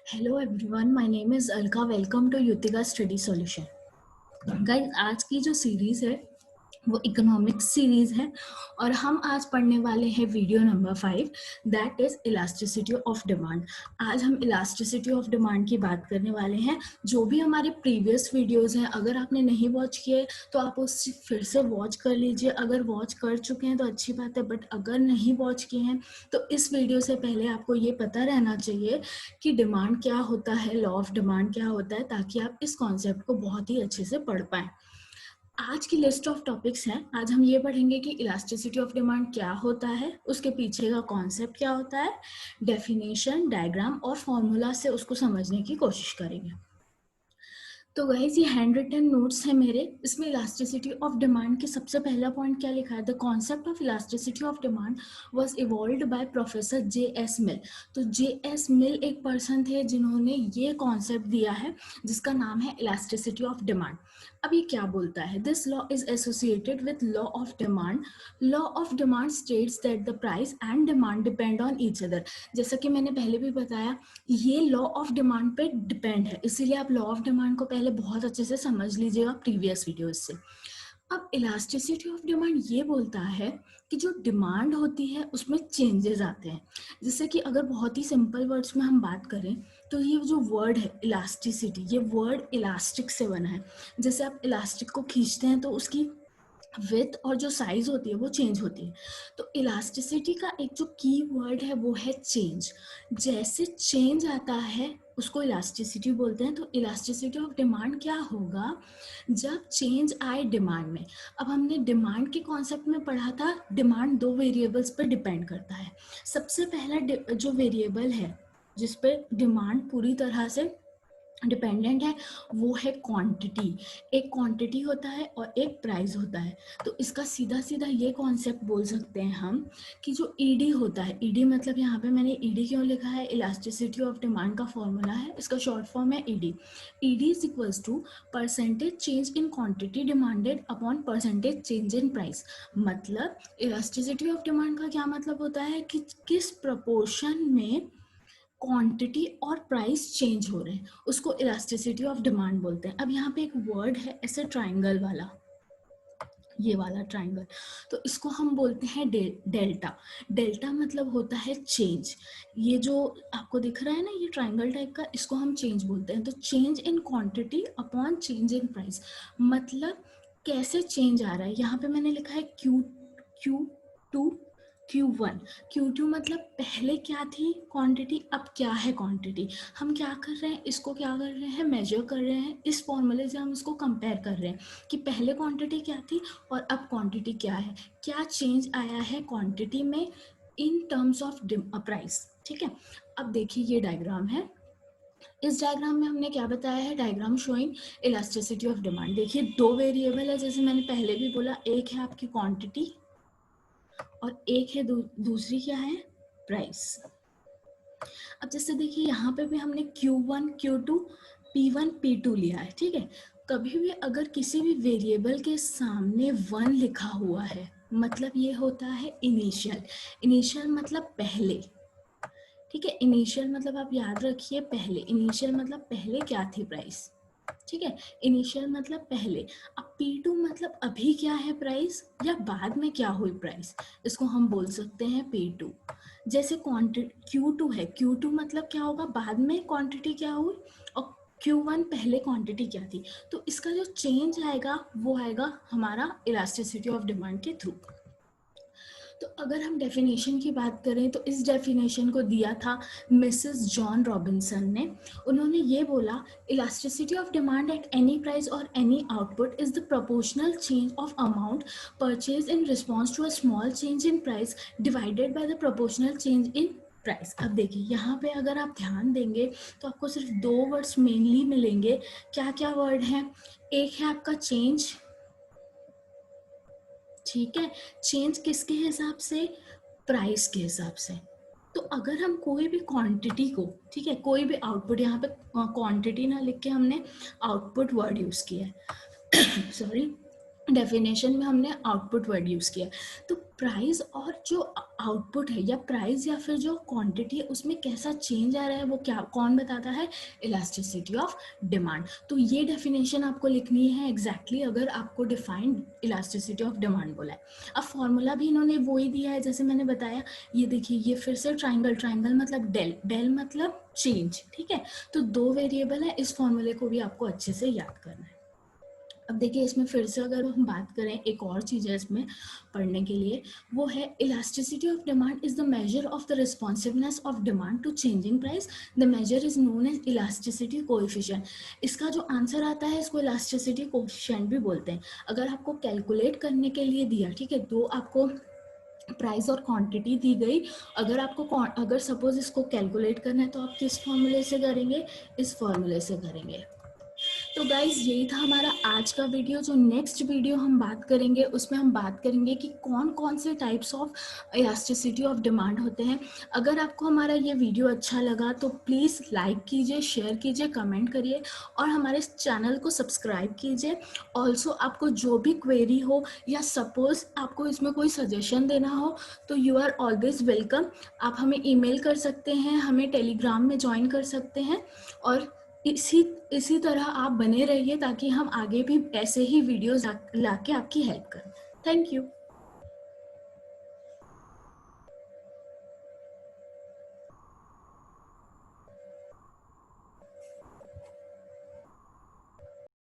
Hello everyone, my name is Alka. Welcome to Yutika study solution. Guys, आज की जो series है वो इकोनॉमिक्स सीरीज़ है और हम आज पढ़ने वाले हैं video number 5, that is elasticity of demand. आज हम इलास्टिसिटी ऑफ डिमांड की बात करने वाले हैं। जो भी हमारे प्रीवियस वीडियोस हैं, अगर आपने नहीं वॉच किए तो आप उस फिर से वॉच कर लीजिए। अगर वॉच कर चुके हैं तो अच्छी बात है, बट अगर नहीं वॉच किए हैं तो इस वीडियो से पहले आपको ये पता रहना चाहिए कि डिमांड क्या होता है, लॉ ऑफ डिमांड क्या होता है, ताकि आप इस कॉन्सेप्ट को बहुत ही अच्छे से पढ़ पाएँ। आज की लिस्ट ऑफ टॉपिक्स हैं। आज हम ये पढ़ेंगे कि इलास्टिसिटी ऑफ डिमांड क्या होता है, उसके पीछे का कॉन्सेप्ट क्या होता है, डेफिनेशन, डायग्राम और फॉर्मूला से उसको समझने की कोशिश करेंगे। तो गाइस, ये हैंड रिटन नोट्स है मेरे। इसमें इलास्टिसिटी ऑफ डिमांड के सबसे पहला पॉइंट क्या लिखा है, the concept of elasticity of demand was evolved by professor JS. Mill. तो जे.एस. मिल एक पर्सन थे जिन्होंने ये कॉन्सेप्ट दिया है जिसका नाम है इलास्टिसिटी ऑफ डिमांड। अब ये क्या बोलता है, this law is associated with law of demand. Law of demand states that the price and demand depend on each other. जैसा कि मैंने पहले भी बताया, ये लॉ ऑफ डिमांड पे डिपेंड है, इसीलिए आप लॉ ऑफ डिमांड को पहले बहुत अच्छे से समझ लीजिएगा प्रीवियस वीडियोस से। अब इलास्टिसिटी ऑफ डिमांड ये बोलता है कि जो डिमांड होती है उसमें चेंजेस आते हैं। जैसे कि अगर बहुत ही सिंपल वर्ड्स में हम बात करें तो ये जो वर्ड है इलास्टिसिटी, ये वर्ड इलास्टिक से बना है। जैसे आप इलास्टिक को खींचते हैं तो उसकी विड्थ और जो साइज होती है वो चेंज होती है। तो इलास्टिसिटी का एक जो की वर्ड है वो है चेंज। जैसे चेंज आता है उसको इलास्टिसिटी बोलते हैं। तो इलास्टिसिटी ऑफ डिमांड क्या होगा, जब चेंज आए डिमांड में। अब हमने डिमांड के कॉन्सेप्ट में पढ़ा था, डिमांड दो वेरिएबल्स पर डिपेंड करता है। सबसे पहला जो वेरिएबल है जिस पे डिमांड पूरी तरह से डिपेंडेंट है वो है क्वांटिटी। एक क्वांटिटी होता है और एक प्राइस होता है। तो इसका सीधा सीधा ये कॉन्सेप्ट बोल सकते हैं हम कि जो ईडी होता है, ईडी मतलब यहाँ पे मैंने ईडी क्यों लिखा है, इलास्टिसिटी ऑफ डिमांड का फॉर्मूला है, इसका शॉर्ट फॉर्म है ED. ED is equals to percentage change in quantity demanded upon percentage change in price. मतलब इलास्टिसिटी ऑफ डिमांड का क्या मतलब होता है कि किस प्रपोर्शन में क्वांटिटी और प्राइस चेंज हो रहे हैं, उसको इलास्टिसिटी ऑफ डिमांड बोलते हैं। अब यहाँ पे एक वर्ड है ऐसे ट्राइंगल वाला, ये वाला ट्राइंगल, तो इसको हम बोलते हैं डेल्टा। डेल्टा मतलब होता है चेंज। ये जो आपको दिख रहा है ना, ये ट्राइंगल टाइप का, इसको हम चेंज बोलते हैं। तो change in quantity upon change in price, मतलब कैसे चेंज आ रहा है। यहाँ पे मैंने लिखा है Q2 Q1। Q2 मतलब पहले क्या थी क्वांटिटी, अब क्या है क्वांटिटी। हम क्या कर रहे हैं, इसको क्या कर रहे हैं, मेजर कर रहे हैं। इस फॉर्मूले से हम इसको कंपेयर कर रहे हैं कि पहले क्वांटिटी क्या थी और अब क्वांटिटी क्या है, क्या चेंज आया है क्वांटिटी में इन टर्म्स ऑफ प्राइस। ठीक है, अब देखिए ये डायग्राम है। इस डायग्राम में हमने क्या बताया है, diagram showing elasticity of demand. देखिए दो वेरिएबल है, जैसे मैंने पहले भी बोला, एक है आपकी क्वांटिटी और एक है दूसरी क्या है, प्राइस। अब जैसे देखिए यहाँ पे भी हमने Q1 Q2 P1 P2 लिया है। ठीक है, कभी भी अगर किसी भी वेरिएबल के सामने 1 लिखा हुआ है मतलब ये होता है इनिशियल। इनिशियल मतलब पहले, ठीक है, इनिशियल मतलब आप याद रखिए पहले। इनिशियल मतलब पहले क्या थी प्राइस, ठीक है, इनिशियल मतलब पहले। अब P2 मतलब अभी क्या है प्राइस या बाद में क्या हुई प्राइस, इसको हम बोल सकते हैं P2। जैसे क्वांटिटी Q2 है, Q2 मतलब क्या होगा, बाद में क्वांटिटी क्या हुई, और Q1 पहले क्वांटिटी क्या थी। तो इसका जो चेंज आएगा वो आएगा हमारा इलास्टिसिटी ऑफ डिमांड के थ्रू। तो अगर हम डेफिनेशन की बात करें तो इस डेफिनेशन को दिया था मिसेस जॉन रॉबिन्सन ने। उन्होंने ये बोला, elasticity of demand at any price और any output is the proportional change of amount purchase in response to a small change in price divided by the proportional change in price. अब देखिए यहाँ पे अगर आप ध्यान देंगे तो आपको सिर्फ दो वर्ड्स मेनली मिलेंगे। क्या क्या वर्ड हैं, एक है आपका चेंज, ठीक है, चेंज किसके हिसाब से, प्राइस के हिसाब से। तो अगर हम कोई भी क्वांटिटी को, ठीक है, कोई भी आउटपुट, यहाँ पे क्वांटिटी ना लिख के हमने आउटपुट वर्ड यूज किया है सॉरी। डेफिनेशन में हमने आउटपुट वर्ड यूज़ किया। तो प्राइस और जो आउटपुट है या प्राइस या फिर जो क्वांटिटी है उसमें कैसा चेंज आ रहा है वो क्या कौन बताता है? Elasticity of demand. तो ये डेफिनेशन आपको लिखनी है एग्जैक्टली अगर आपको डिफाइंड इलास्टिसिटी ऑफ डिमांड बोला है। अब फॉर्मूला भी इन्होंने वो ही दिया है जैसे मैंने बताया। ये देखिए ये फिर से ट्राइंगल, ट्राइंगल मतलब डेल, डेल मतलब चेंज, ठीक है। तो दो वेरिएबल है, इस फॉर्मूले को भी आपको अच्छे से याद करना है। अब देखिए इसमें फिर से अगर हम बात करें, एक और चीज़ है इसमें पढ़ने के लिए, वो है elasticity of demand is the measure of the responsiveness of demand to changing price. The measure is known as elasticity coefficient. इसका जो आंसर आता है इसको इलास्टिसिटी कोएफिशिएंट भी बोलते हैं। अगर आपको कैलकुलेट करने के लिए दिया, ठीक है, तो आपको प्राइस और क्वांटिटी दी गई, अगर आपको अगर सपोज इसको कैलकुलेट करना है तो आप किस फॉर्मूले से करेंगे? इस फॉर्मूले से करेंगे। तो गाइज यही था हमारा आज का वीडियो। जो नेक्स्ट वीडियो हम बात करेंगे उसमें हम बात करेंगे कि कौन कौन से types of elasticity of demand होते हैं। अगर आपको हमारा ये वीडियो अच्छा लगा तो प्लीज़ लाइक कीजिए, शेयर कीजिए, कमेंट करिए और हमारे चैनल को सब्सक्राइब कीजिए। ऑल्सो आपको जो भी क्वेरी हो या सपोज आपको इसमें कोई सजेशन देना हो तो यू आर ऑलवेज वेलकम। आप हमें ईमेल कर सकते हैं, हमें टेलीग्राम में ज्वाइन कर सकते हैं और इसी तरह आप बने रहिए ताकि हम आगे भी ऐसे ही वीडियोस लाके आपकी हेल्प करें। Thank you.